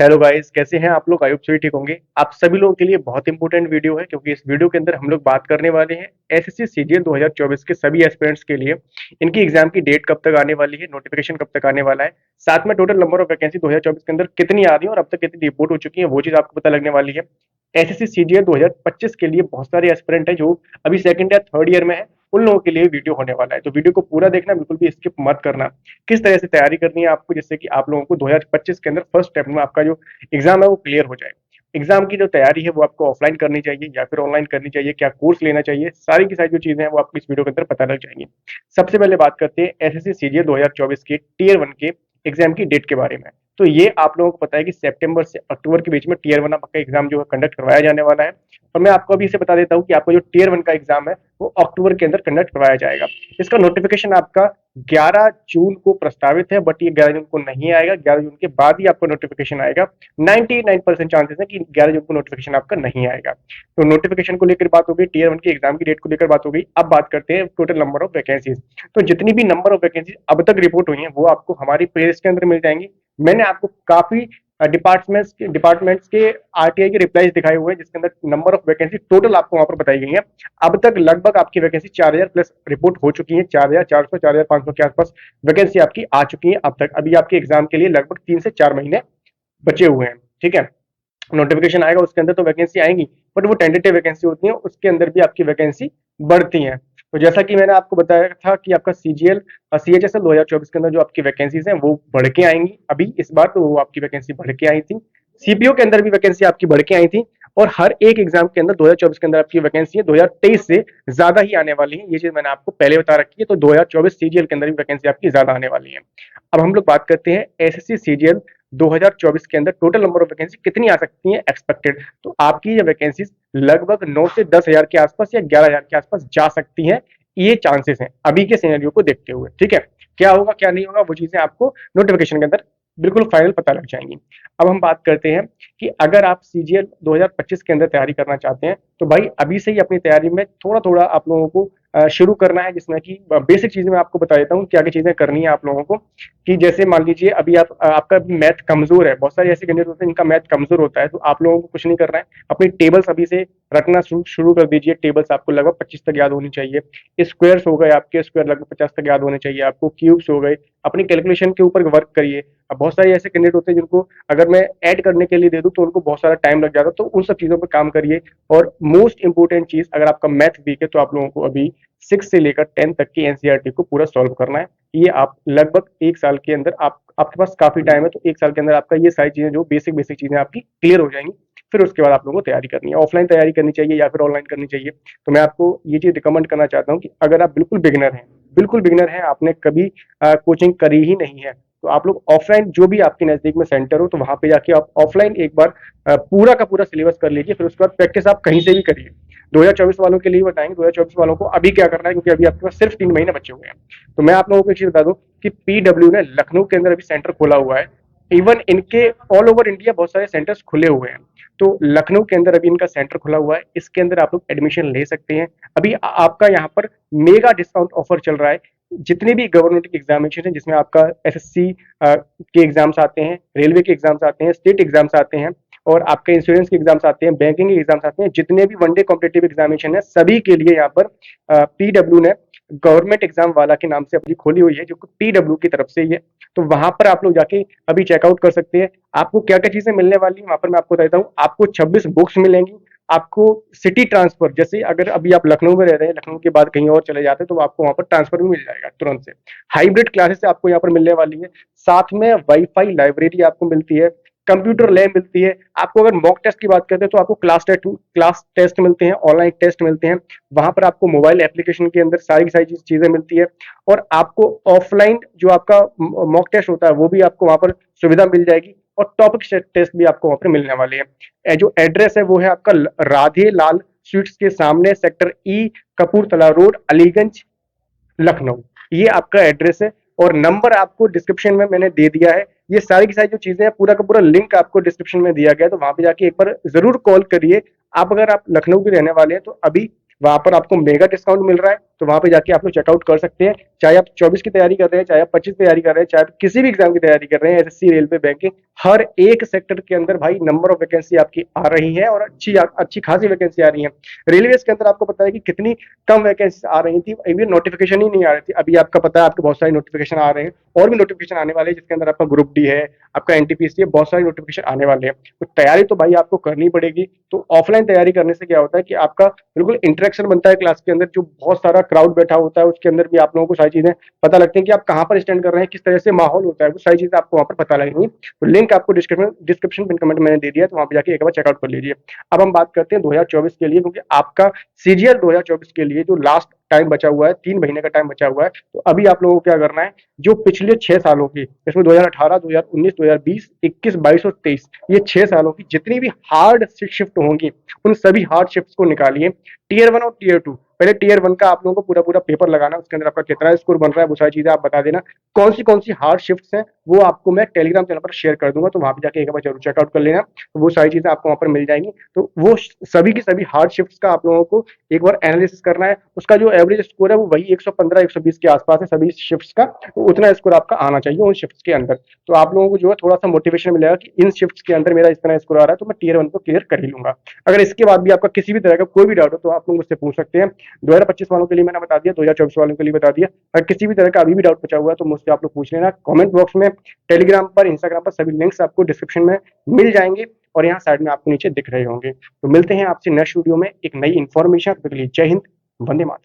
Hello guys, कैसे हैं आप लोग? आई होप सभी ठीक होंगे। आप सभी लोगों के लिए बहुत इंपॉर्टेंट वीडियो है क्योंकि इस वीडियो के अंदर हम लोग बात करने वाले हैं एसएससी सीजीएल 2024 के सभी एस्पिरेंट्स के लिए। इनकी एग्जाम की डेट कब तक आने वाली है, नोटिफिकेशन कब तक आने वाला है, साथ में टोटल नंबर ऑफ वैकेंसी 2024 के अंदर कितनी आ रही है और अब तक कितनी रिपोर्ट हो चुकी है, वो चीज आपको पता लगने वाली है। एसएससी सीजीएल 2025 के लिए बहुत सारे एस्पिरेंट है जो अभी सेकंड या थर्ड ईयर में है, उन लोगों के लिए वीडियो होने वाला है। तो वीडियो को पूरा देखना, बिल्कुल भी स्किप मत करना। किस तरह से तैयारी करनी है आपको, जिससे कि आप लोगों को 2025 के अंदर फर्स्ट स्टेप में आपका जो एग्जाम है वो क्लियर हो जाए। एग्जाम की जो तैयारी है वो आपको ऑफलाइन करनी चाहिए या फिर ऑनलाइन करनी चाहिए, क्या कोर्स लेना चाहिए, सारी की सारी जो चीजें हैं वो आपको इस वीडियो के अंदर पता लग जाएंगी। सबसे पहले बात करते हैं एसएससी सीजीएल 2024 के टीयर 1 के एग्जाम की डेट के बारे में। तो ये आप लोगों को पता है कि सितंबर से अक्टूबर के बीच में टीयर 1 आपका एग्जाम जो है कंडक्ट करवाया जाने वाला है। और मैं आपको अभी इसे बता देता हूँ कि आपका जो टीयर 1 का एग्जाम है वो अक्टूबर के अंदर कंडक्ट करवाया जाएगा। इसका नोटिफिकेशन आपका 11 जून को प्रस्तावित है, बट ये 11 जून को नहीं आएगा। 11 जून के बाद ही आपको नोटिफिकेशन आएगा। 99% चांसेस है कि 11 जून को नोटिफिकेशन आपका नहीं आएगा। तो नोटिफिकेशन को लेकर बात हो गई, टीयर 1 की एग्जाम की डेट को लेकर बात हो गई। अब बात करते हैं टोटल नंबर ऑफ वैकेंसीज। तो जितनी भी नंबर ऑफ वैकेंसीज अब तक रिपोर्ट हुई है वो आपको हमारी प्लेलिस्ट के अंदर मिल जाएंगी। मैंने आपको काफी डिपार्टमेंट्स के आरटीआई के रिप्लाईज दिखाए हुए हैं, जिसके अंदर नंबर ऑफ वैकेंसी टोटल आपको वहां पर बताई गई है। अब तक लगभग आपकी वैकेंसी 4000 प्लस रिपोर्ट हो चुकी है। 4400 4500 के आसपास वैकेंसी आपकी आ चुकी है अब तक। अभी आपके एग्जाम के लिए लगभग 3 से 4 महीने बचे हुए हैं, ठीक है। नोटिफिकेशन आएगा उसके अंदर तो वैकेंसी आएंगी, बट वो टेंटेटिव वैकेंसी होती है, उसके अंदर भी आपकी वैकेंसी बढ़ती है। तो जैसा कि मैंने आपको बताया था कि आपका सीजीएल सीएचएसएल 2024 के अंदर जो आपकी वैकेंसीज हैं वो बढ़ के आएंगी अभी इस बार, तो वो आपकी वैकेंसी बढ़ के आई थी। सीपीओ के अंदर भी वैकेंसी आपकी बढ़ के आई थी। और हर एक एग्जाम के अंदर 2024 के अंदर आपकी वैकेंसी है 2023 से ज्यादा ही आने वाली है। ये चीज मैंने आपको पहले बता रखी है। तो 2024 सीजीएल के अंदर भी वैकेंसी आपकी ज्यादा आने वाली है। अब हम लोग बात करते हैं एसएससी सीजीएल 2024 के अंदर टोटल नंबर ऑफ वैकेंसी कितनी आ सकती है एक्सपेक्टेड। तो आपकी ये वैकेंसी लगभग 9 से 10 हजार के आसपास या 11 हजार के आसपास जा सकती है। ये चांसेस हैं अभी के सिनेरियो को देखते हुए, ठीक है। क्या होगा क्या नहीं होगा वो चीजें आपको नोटिफिकेशन के अंदर बिल्कुल फाइनल पता लग जाएंगी। अब हम बात करते हैं कि अगर आप सीजीएल 2025 के अंदर तैयारी करना चाहते हैं तो भाई अभी से ही अपनी तैयारी में थोड़ा थोड़ा आप लोगों को शुरू करना है, जिसमें कि बेसिक चीजें मैं आपको बता देता हूँ क्या क्या चीजें करनी है आप लोगों को। कि जैसे मान लीजिए अभी आपका अभी मैथ कमजोर है, बहुत सारे ऐसे कैंडिडेट होते हैं जिनका मैथ कमजोर होता है, तो आप लोगों को कुछ नहीं करना है, अपनी टेबल्स अभी से रखना शुरू कर दीजिए। टेबल्स आपको लगभग 25 तक याद होनी चाहिए। स्क्वायर्स हो गए आपके, स्क्वायर लगभग 50 तक याद होने चाहिए आपको। क्यूब्स हो गए, अपनी कैलकुलेशन के ऊपर वर्क करिए। अब बहुत सारे ऐसे कैंडिडेट होते हैं जिनको अगर मैं ऐड करने के लिए दे दूं तो उनको बहुत सारा टाइम लग जाता है, तो उन सब चीजों पर काम करिए। और मोस्ट इंपोर्टेंट चीज, अगर आपका मैथ वीक है तो आप लोगों को अभी 6 से लेकर 10 तक की एनसीईआरटी को पूरा सॉल्व करना है। ये आप लगभग 1 साल के अंदर आपके पास काफी टाइम है, तो 1 साल के अंदर आपका ये सारी चीजें जो बेसिक बेसिक चीजें आपकी क्लियर हो जाएंगी। फिर उसके बाद आप लोगों को तैयारी करनी है, ऑफलाइन तैयारी करनी चाहिए या फिर ऑनलाइन करनी चाहिए। तो मैं आपको ये चीज रिकमेंड करना चाहता हूँ कि अगर आप बिल्कुल बिगिनर हैं, आपने कभी कोचिंग करी ही नहीं है, तो आप लोग ऑफलाइन जो भी आपके नजदीक में सेंटर हो तो वहां पे जाके आप ऑफलाइन एक बार पूरा का पूरा सिलेबस कर लीजिए। फिर उसके बाद प्रैक्टिस आप कहीं से भी करिए। 2024 वालों के लिए बताएंगे 2024 वालों को अभी क्या करना है, क्योंकि अभी आपके पास सिर्फ 3 महीने बचे हुए हैं। तो मैं आप लोगों को एक चीज बता दूं कि पीडब्ल्यू ने लखनऊ के अंदर अभी सेंटर खोला हुआ है। इवन इनके ऑल ओवर इंडिया बहुत सारे सेंटर्स खुले हुए हैं, तो लखनऊ के अंदर अभी इनका सेंटर खुला हुआ है। इसके अंदर आप लोग एडमिशन ले सकते हैं। अभी आपका यहाँ पर मेगा डिस्काउंट ऑफर चल रहा है। जितने भी गवर्नमेंट के एग्जामिनेशन है, जिसमें आपका एसएससी के एग्जाम्स आते हैं, रेलवे के एग्जाम्स आते हैं, स्टेट एग्जाम्स आते हैं, और आपके इंश्योरेंस के एग्जाम्स आते हैं, बैंकिंग के एग्जाम्स आते हैं, जितने भी वनडे कॉम्पिटेटिव एग्जामिनेशन है सभी के लिए यहाँ पर पीडब्ल्यू ने गवर्नमेंट एग्जाम वाला के नाम से अपनी खोली हुई है, जो पीडब्ल्यू की तरफ से ही है। तो वहां पर आप लोग जाके अभी चेकआउट कर सकते हैं। आपको क्या क्या चीजें मिलने वाली है वहां पर मैं आपको बताता हूँ। आपको 26 बुक्स मिलेंगी। आपको सिटी ट्रांसफर, जैसे अगर अभी आप लखनऊ में रह रहे हैं, लखनऊ के बाद कहीं और चले जाते हैं, तो आपको वहां पर ट्रांसफर भी मिल जाएगा तुरंत से। हाइब्रिड क्लासेस आपको यहाँ पर मिलने वाली है। साथ में वाईफाई लाइब्रेरी आपको मिलती है, कंप्यूटर लैब मिलती है। आपको अगर मॉक टेस्ट की बात करते हैं तो आपको क्लास टेस्ट मिलते हैं, ऑनलाइन टेस्ट मिलते हैं। वहां पर आपको मोबाइल एप्लीकेशन के अंदर सारी की सारी चीजें मिलती है। और आपको ऑफलाइन जो आपका मॉक टेस्ट होता है वो भी आपको वहां पर सुविधा मिल जाएगी। और टॉपिक टेस्ट भी आपको वहां पर मिलने वाले हैं। जो एड्रेस है वो है आपका राधे लाल स्वीट्स के सामने, सेक्टर ई, कपूरथला रोड, अलीगंज, लखनऊ। ये आपका एड्रेस है। और नंबर आपको डिस्क्रिप्शन में मैंने दे दिया है। ये सारी की सारी जो चीजें हैं, पूरा का पूरा लिंक आपको डिस्क्रिप्शन में दिया गया है, तो वहां पे जाके एक बार जरूर कॉल करिए। आप अगर आप लखनऊ के रहने वाले हैं तो अभी वहां पर आपको मेगा डिस्काउंट मिल रहा है। तो वहां पे जाके आप लोग चेकआउट कर सकते हैं। चाहे आप 24 की तैयारी कर रहे हैं, चाहे आप 25 की तैयारी कर रहे हैं, चाहे आप किसी भी एग्जाम की तैयारी कर रहे हैं, एसएससी, रेलवे, बैंकिंग, हर एक सेक्टर के अंदर भाई नंबर ऑफ वैकेंसी आपकी आ रही है और अच्छी अच्छी खासी वैकेंसी आ रही है। रेलवे के अंदर आपको पता है कि कितनी कम वैकेंसी आ रही थी, अभी नोटिफिकेशन ही नहीं आ रही थी। अभी आपका पता है आपके बहुत सारे नोटिफिकेशन आ रहे हैं और भी नोटिफिकेशन आने वाले हैं, जिसके अंदर आपका ग्रुप डी है, आपका एनटीपीसी है, बहुत सारे नोटिफिकेशन आने वाले हैं। तो तैयारी तो भाई आपको करनी पड़ेगी। तो ऑफलाइन तैयारी करने से क्या होता है कि आपका बिल्कुल इंटरेक्शन बनता है क्लास के अंदर, जो बहुत सारा क्राउड बैठा होता है उसके अंदर भी आप लोगों को सारी चीजें पता लगती हैं कि आप कहाँ पर स्टैंड कर रहे हैं, किस तरह से माहौल होता है, वो सारी चीजें आपको वहाँ पर पता लगेंगी। तो लिंक आपको डिस्क्रिप्शन पिन कमेंट मैंने दे दिया, तो वहाँ पे जाके एक बार चेकआउट कर लीजिए। अब हम बात करते हैं 2024 के लिए, क्योंकि आपका सीजीएल 2024 के लिए जो लास्ट टाइम बचा हुआ है, 3 महीने का टाइम बचा हुआ है। तो अभी आप लोगों को क्या करना है, जो पिछले 6 सालों की, इसमें 2018, 2019, 2020, 21, 22 और 23, ये 6 सालों की जितनी भी हार्ड शिफ्ट होंगी, उन सभी हार्ड शिफ्ट को निकालिए। टीयर 1 और टीयर 2, पहले टीयर 1 का आप लोगों को पूरा पूरा पेपर लगाना, उसके अंदर आपका कितना स्कोर बन रहा है वो सारी चीजें आप बता देना। कौन सी हार्ड शिफ्ट हैं वो आपको मैं टेलीग्राम चैनल पर शेयर कर दूंगा, तो वहां पे जाके एक बार जरूर चेकआउट कर लेना। तो वो सारी चीजें आपको वहां पर मिल जाएंगी। तो वो सभी की सभी हार्ड शिफ्ट का आप लोगों को एक बार एनालिसिस करना है। उसका जो एवरेज स्कोर है वो वही 115, 120 के आसपास है सभी शिफ्ट्स का। तो उतना स्कोर आपका आना चाहिए उन शिफ्ट्स के अंदर। तो आप लोगों को जो है थोड़ा सा मोटिवेशन मिलेगा कि इन शिफ्ट्स के अंदर मेरा इतना स्कोर आ रहा है, तो मैं टीयर 1 को क्लियर कर ही लूंगा। अगर इसके बाद भी आपका किसी भी तरह का कोई भी डाउट हो तो आप लोग मुझसे पूछ सकते हैं। 2025 वालों के लिए मैंने बता दिया, 2024 वालों के लिए बता दिया। अगर किसी भी तरह का अभी भी डाउट बचा हुआ है तो मुझसे आप लोग पूछ लेना कमेंट बॉक्स में। टेलीग्राम पर, इंस्टाग्राम पर सभी लिंक्स आपको डिस्क्रिप्शन में मिल जाएंगे और यहाँ साइड में आपको नीचे दिख रहे होंगे। तो मिलते हैं आपसे नेक्स्ट वीडियो में एक नई इन्फॉर्मेशन के लिए। जय हिंद, वंदे मातरम।